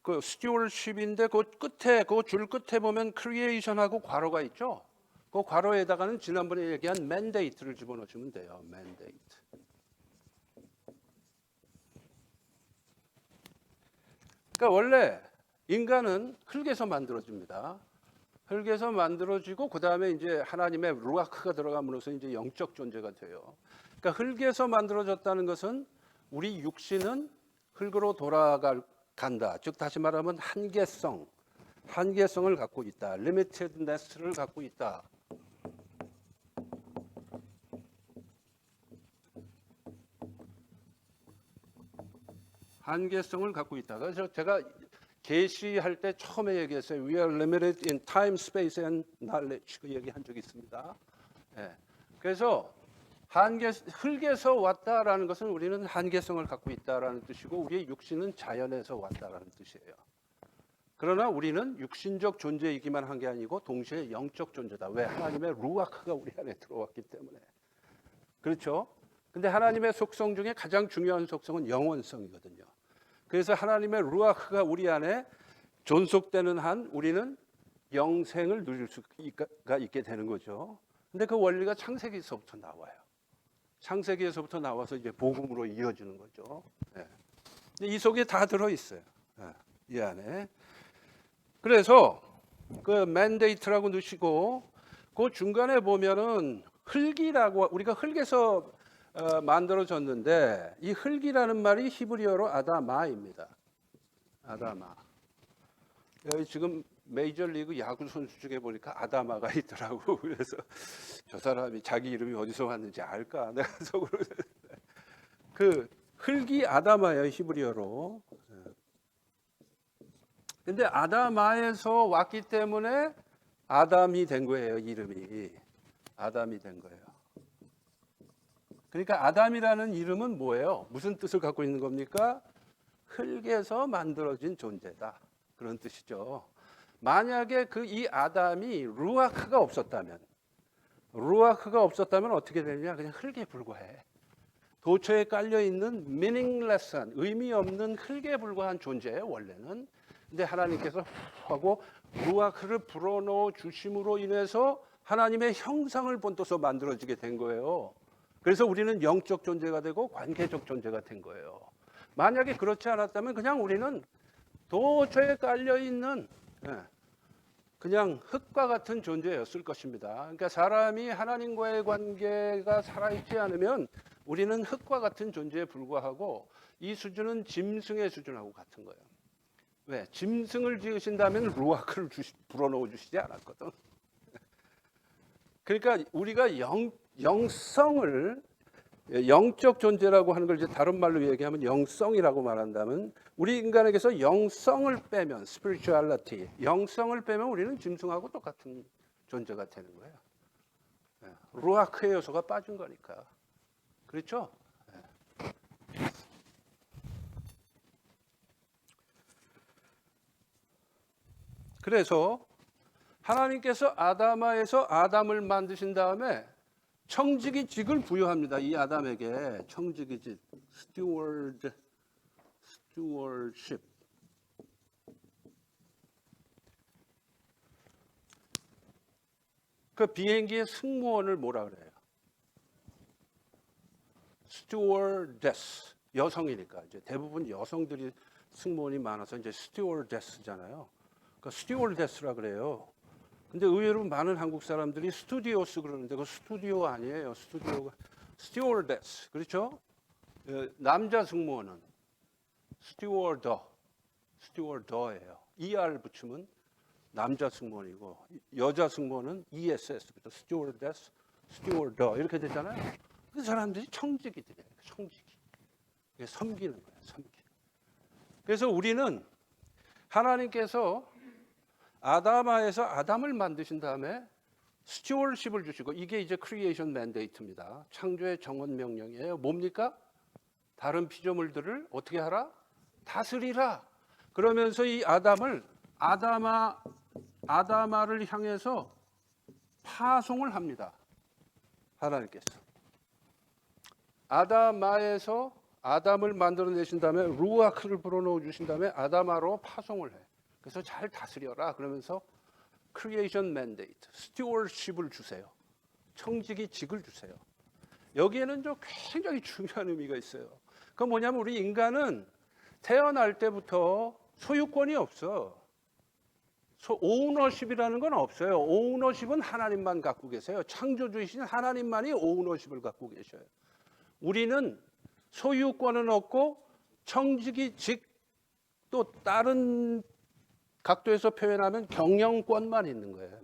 S1: 그 stewardship인데 그 끝에 그 줄 끝에 보면 creation하고 괄호가 있죠. 그 괄호에다가는 지난번에 얘기한 mandate를 집어넣으시면 돼요. mandate. 그러니까 원래 인간은 흙에서 만들어집니다. 흙에서 만들어지고 그 다음에 이제 하나님의 루아크가 들어감으로써 이제 영적 존재가 돼요. 그러니까 흙에서 만들어졌다는 것은 우리 육신은 흙으로 돌아간다. 즉 다시 말하면 한계성을 갖고 있다. limitedness를 갖고 있다. 한계성을 갖고 있다. 그래서 제가 계시할 때 처음에 얘기했어요. We are limited in time, space and knowledge. 그 얘기한 적이 있습니다. 예. 그래서 흙에서 왔다라는 것은 우리는 한계성을 갖고 있다라는 뜻이고 우리의 육신은 자연에서 왔다라는 뜻이에요. 그러나 우리는 육신적 존재이기만 한 게 아니고 동시에 영적 존재다. 왜? 하나님의 루아크가 우리 안에 들어왔기 때문에. 그렇죠? 근데 하나님의 속성 중에 가장 중요한 속성은 영원성이거든요. 그래서 하나님의 루아크가 우리 안에 존속되는 한 우리는 영생을 누릴 수가 있게 되는 거죠. 근데 그 원리가 창세기에서부터 나와요. 창세기에서부터 나와서 이제 복음으로 이어지는 거죠. 네. 이 속에 다 들어 있어요. 네. 이 안에. 그래서 그 맨데이트라고 넣으시고 그 중간에 보면은 흙이라고 우리가 흙에서 만들어졌는데 이 흙이라는 말이 히브리어로 아다마입니다. 아다마. 여기 지금 메이저리그 야구 선수 중에 보니까 아다마가 있더라고. 그래서 저 사람이 자기 이름이 어디서 왔는지 알까? 내가 속으로 그 흙이 아다마예요, 히브리어로. 근데 아다마에서 왔기 때문에 아담이 된 거예요, 이름이. 아담이 된 거예요. 그러니까 아담이라는 이름은 뭐예요? 무슨 뜻을 갖고 있는 겁니까? 흙에서 만들어진 존재다. 그런 뜻이죠. 만약에 이 아담이 루아크가 없었다면 어떻게 되느냐? 그냥 흙에 불과해. 도처에 깔려있는 meaningless한, 의미 없는 흙에 불과한 존재예요, 원래는. 근데 하나님께서 하고 루아크를 불어넣어 주심으로 인해서 하나님의 형상을 본떠서 만들어지게 된 거예요. 그래서 우리는 영적 존재가 되고 관계적 존재가 된 거예요. 만약에 그렇지 않았다면 그냥 우리는 도처에 깔려있는 그냥 흙과 같은 존재였을 것입니다. 그러니까 사람이 하나님과의 관계가 살아있지 않으면 우리는 흙과 같은 존재에 불과하고 이 수준은 짐승의 수준하고 같은 거예요. 왜? 짐승을 지으신다면 루아크를 불어넣어 주시지 않았거든. 그러니까 우리가 영성을 영적 존재라고 하는 걸 이제 다른 말로 얘기하면 영성이라고 말한다면 우리 인간에게서 영성을 빼면 spirituality, 영성을 빼면 우리는 짐승하고 똑같은 존재가 되는 거예요. 루아크의 요소가 빠진 거니까. 그렇죠? 그래서 하나님께서 아다마에서 아담을 만드신 다음에 청지기직을 부여합니다. 이 아담에게 청지기직, stewardship. 그 비행기의 승무원을 뭐라 그래요? stewardess. 여성이니까 이제 대부분 여성들이 승무원이 많아서 이제 stewardess잖아요. 그러니까 stewardess라 그래요. 근데 의외로 많은 한국 사람들이 스튜디오스 그러는데 그 스튜디오 아니에요. 스튜어드ess. 그렇죠? 남자 승무원은 스튜어더예요. ER 붙이면 남자 승무원이고 여자 승무원은 ESS. 스튜어드ess, 스튜어더 이렇게 되잖아요. 그 사람들이 청지기들이에요. 청지기. 섬기는 거예요. 섬기. 그래서 우리는 하나님께서 아다마에서 아담을 만드신 다음에 스튜어드십을 주시고 이게 이제 크리에이션 맨데이트입니다. 창조의 정원 명령이에요. 뭡니까? 다른 피조물들을 어떻게 하라? 다스리라. 그러면서 이 아다마를 향해서 파송을 합니다. 하나님께서 아다마에서 아담을 만들어내신 다음에 루아크를 불어넣어 주신 다음에 아다마로 파송을 해. 그래서 잘 다스려라. 그러면서 크리에이션 맨데이트, 스튜어드십을 주세요. 청지기직을 주세요. 여기에는 좀 굉장히 중요한 의미가 있어요. 그건 뭐냐면 우리 인간은 태어날 때부터 소유권이 없어. 오너십이라는 건 없어요. 오너십은 하나님만 갖고 계세요. 창조주이신 하나님만이 오너십을 갖고 계셔요. 우리는 소유권은 없고 청지기 즉 또 다른 각도에서 표현하면 경영권만 있는 거예요.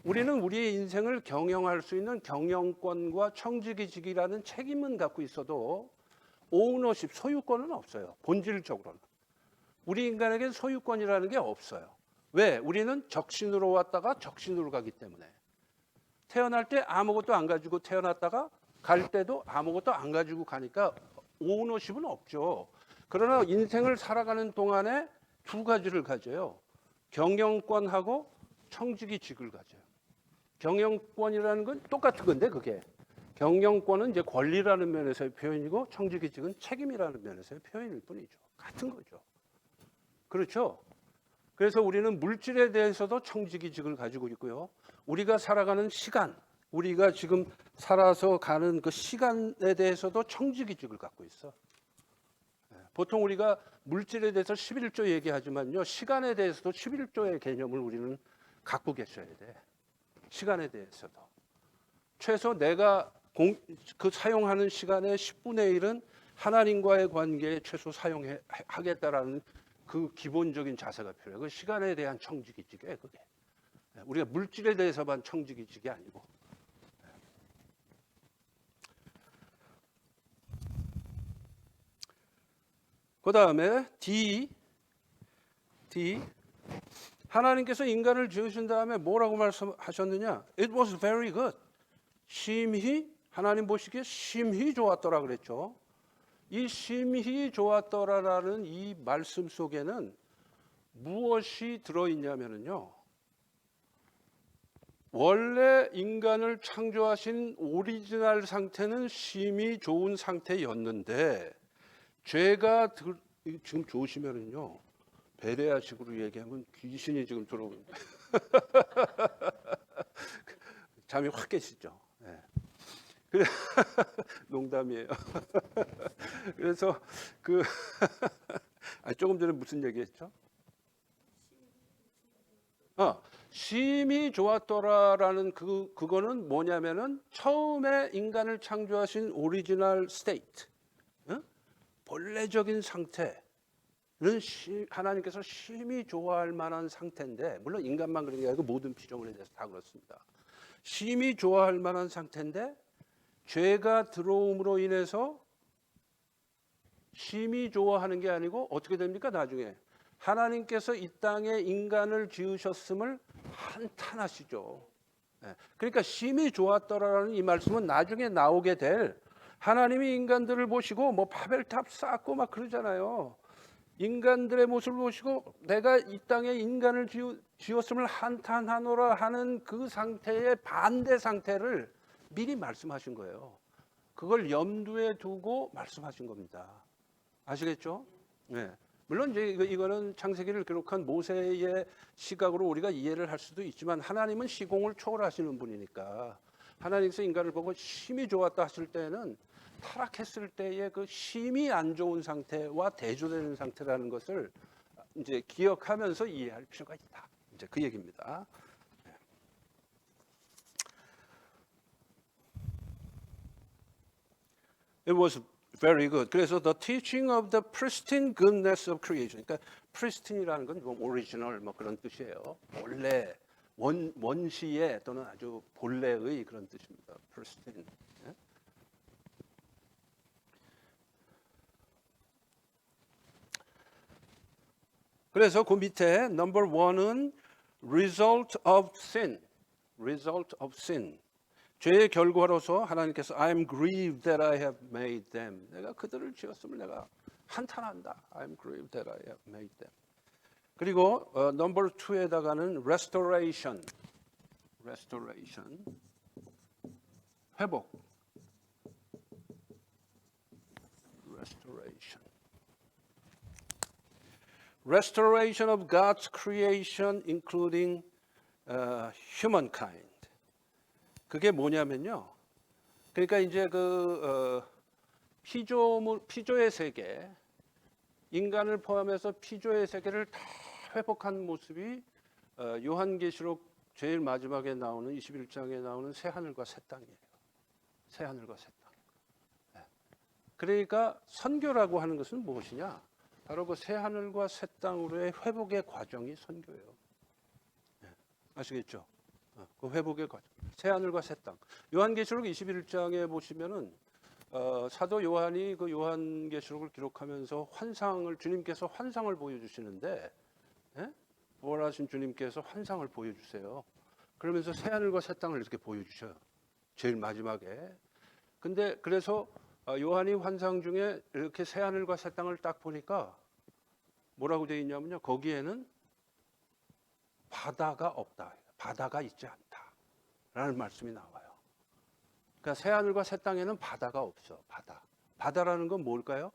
S1: 우리는 우리의 인생을 경영할 수 있는 경영권과 청지기직이라는 책임은 갖고 있어도 오너십, 소유권은 없어요. 본질적으로는. 우리 인간에겐 소유권이라는 게 없어요. 왜? 우리는 적신으로 왔다가 적신으로 가기 때문에. 태어날 때 아무것도 안 가지고 태어났다가 갈 때도 아무것도 안 가지고 가니까 오너십은 없죠. 그러나 인생을 살아가는 동안에 두 가지를 가져요. 경영권하고 청지기직을 가져요. 경영권이라는 건 똑같은 건데 그게. 경영권은 이제 권리라는 면에서의 표현이고 청지기직은 책임이라는 면에서의 표현일 뿐이죠. 같은 거죠. 그렇죠? 그래서 우리는 물질에 대해서도 청지기직을 가지고 있고요. 우리가 살아가는 시간, 우리가 지금 살아서 가는 그 시간에 대해서도 청지기직을 갖고 있어. 보통 우리가 물질에 대해서 11조 얘기하지만요. 시간에 대해서도 11조의 개념을 우리는 갖고 계셔야 돼. 시간에 대해서도. 최소 내가 사용하는 시간의 10분의 1은 하나님과의 관계에 최소 사용하겠다라는 그 기본적인 자세가 필요해요. 그 시간에 대한 청지기직이에요. 그게. 우리가 물질에 대해서만 청지기직이 아니고. 그 다음에 D. 하나님께서 인간을 지으신 다음에 뭐라고 말씀하셨느냐? It was very good. 심히 하나님 보시기에 심히 좋았더라 그랬죠. 이 심히 좋았더라라는 이 말씀 속에는 무엇이 들어있냐면요. 원래 인간을 창조하신 오리지널 상태는 심히 좋은 상태였는데 죄가 지금 조심하면요. 베레아식으로 얘기하면 귀신이 지금 들어오는데 잠이 확 깨시죠. 네. 그래 농담이에요. 그래서 조금 전에 무슨 얘기했죠? 심히 좋았더라라는 그거는 뭐냐면은 처음에 인간을 창조하신 오리지널 스테이트, 본래적인 상태는 하나님께서 심히 좋아할 만한 상태인데, 물론 인간만 그런 게 아니고 모든 피조물에 대해서 다 그렇습니다. 심히 좋아할 만한 상태인데 죄가 들어옴으로 인해서 심히 좋아하는 게 아니고 어떻게 됩니까? 나중에 하나님께서 이 땅에 인간을 지으셨음을 한탄하시죠. 그러니까 심히 좋았더라라는 이 말씀은 나중에 나오게 될, 하나님이 인간들을 보시고 뭐 바벨탑 쌓고 막 그러잖아요. 인간들의 모습을 보시고 내가 이 땅에 인간을 지었음을 한탄하노라 하는 그 상태의 반대 상태를 미리 말씀하신 거예요. 그걸 염두에 두고 말씀하신 겁니다. 아시겠죠? 네. 물론 이제 이거는 창세기를 기록한 모세의 시각으로 우리가 이해를 할 수도 있지만, 하나님은 시공을 초월하시는 분이니까 하나님께서 인간을 보고 심히 좋았다 하실 때는 타락했을 때의 그 심히 안 좋은 상태와 대조되는 상태라는 것을 이제 기억하면서 이해할 필요가 있다. 이제 그 얘기입니다. It was very good. 그래서 the teaching of the pristine goodness of creation. 그러니까 pristine이라는 건 뭐 original 뭐 그런 뜻이에요. 원래 원시의 또는 아주 본래의 그런 뜻입니다. pristine. 그래서 그 밑에 number 1은 result of sin. result of sin. 죄의 결과로서 하나님께서 I am grieved that I have made them. 내가 그들을 지었음을 내가 한탄한다. I am grieved that I have made them. 그리고 number 2에다가는 restoration. restoration. 회복. restoration. restoration of God's creation including humankind. 그게 뭐냐면요. 그러니까 이제 피조의 세계, 인간을 포함해서 피조의 세계를 다 회복한 모습이 요한계시록 제일 마지막에 나오는 21장에 나오는 새 하늘과 새 땅이에요. 새 하늘과 새 땅. 네. 그러니까 선교라고 하는 것은 무엇이냐? 바로 그 새 하늘과 새 땅으로의 회복의 과정이 선교예요. 네. 아시겠죠? 그 회복의 과정. 새 하늘과 새 땅. 요한계시록 21장에 보시면은 사도 요한이 그 요한계시록을 기록하면서 환상을 주님께서 환상을 보여주시는데, 예? 부활하신 주님께서 환상을 보여주세요. 그러면서 새 하늘과 새 땅을 이렇게 보여주셔요. 제일 마지막에. 근데 그래서 요한이 환상 중에 이렇게 새 하늘과 새 땅을 딱 보니까 뭐라고 되어 있냐면요. 거기에는 바다가 없다. 바다가 있지 않다. 라는 말씀이 나와요. 그러니까 새 하늘과 새 땅에는 바다가 없어. 바다. 바다라는 건 뭘까요?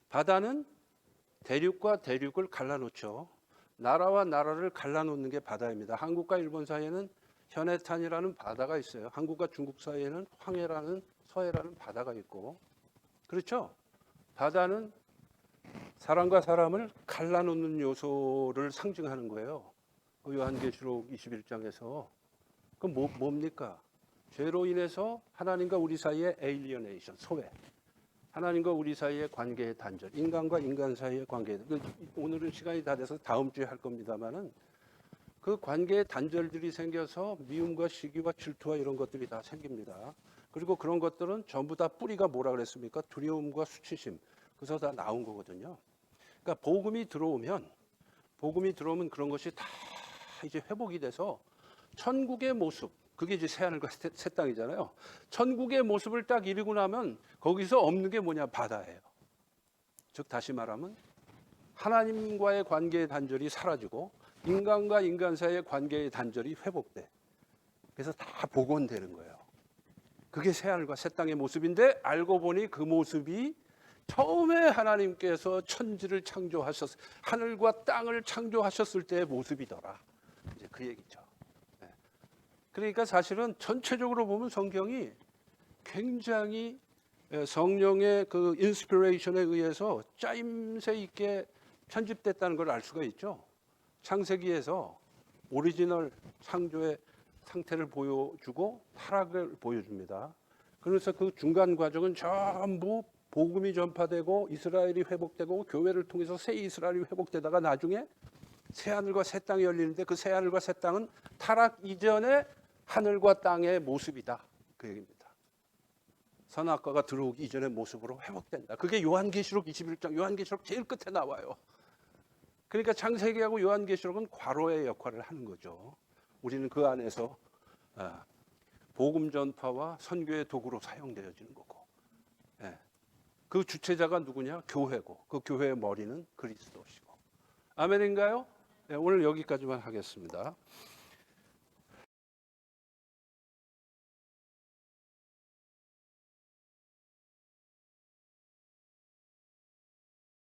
S1: 바다는 대륙과 대륙을 갈라놓죠. 나라와 나라를 갈라놓는 게 바다입니다. 한국과 일본 사이에는 현해탄이라는 바다가 있어요. 한국과 중국 사이에는 황해라는 서해라는 바다가 있고, 그렇죠? 바다는 사람과 사람을 갈라놓는 요소를 상징하는 거예요. 요한계시록 21장에서. 그럼 뭡니까? 죄로 인해서 하나님과 우리 사이의 에일리어네이션, 소외. 하나님과 우리 사이의 관계의 단절, 인간과 인간 사이의 관계. 오늘은 시간이 다 돼서 다음 주에 할 겁니다만은 그 관계의 단절들이 생겨서 미움과 시기와 질투와 이런 것들이 다 생깁니다. 그리고 그런 것들은 전부 다 뿌리가 뭐라 그랬습니까? 두려움과 수치심. 그래서 다 나온 거거든요. 그러니까 복음이 들어오면 그런 것이 다 이제 회복이 돼서 천국의 모습, 그게 이제 새하늘과 새 땅이잖아요. 천국의 모습을 딱 이루고 나면 거기서 없는 게 뭐냐? 바다예요. 즉 다시 말하면 하나님과의 관계의 단절이 사라지고 인간과 인간 사이의 관계의 단절이 회복돼. 그래서 다 복원되는 거예요. 그게 새하늘과 새 땅의 모습인데 알고 보니 그 모습이 처음에 하나님께서 천지를 하늘과 땅을 창조하셨을 때의 모습이더라. 이제 그 얘기죠. 그러니까 사실은 전체적으로 보면 성경이 굉장히 성령의 그 인스피레이션에 의해서 짜임새 있게 편집됐다는 걸 알 수가 있죠. 창세기에서 오리지널 창조의 상태를 보여주고 타락을 보여줍니다. 그래서 그 중간 과정은 전부 복음이 전파되고 이스라엘이 회복되고 교회를 통해서 새 이스라엘이 회복되다가 나중에 새 하늘과 새 땅이 열리는데 그 새 하늘과 새 땅은 타락 이전의 하늘과 땅의 모습이다. 그 얘기입니다. 선악과가 들어오기 이전의 모습으로 회복된다. 그게 요한계시록 21장, 요한계시록 제일 끝에 나와요. 그러니까 창세기하고 요한계시록은 과로의 역할을 하는 거죠. 우리는 그 안에서 복음 전파와 선교의 도구로 사용되어지는 거고, 그 주체자가 누구냐? 교회고, 그 교회의 머리는 그리스도시고. 아멘인가요? 오늘 여기까지만 하겠습니다.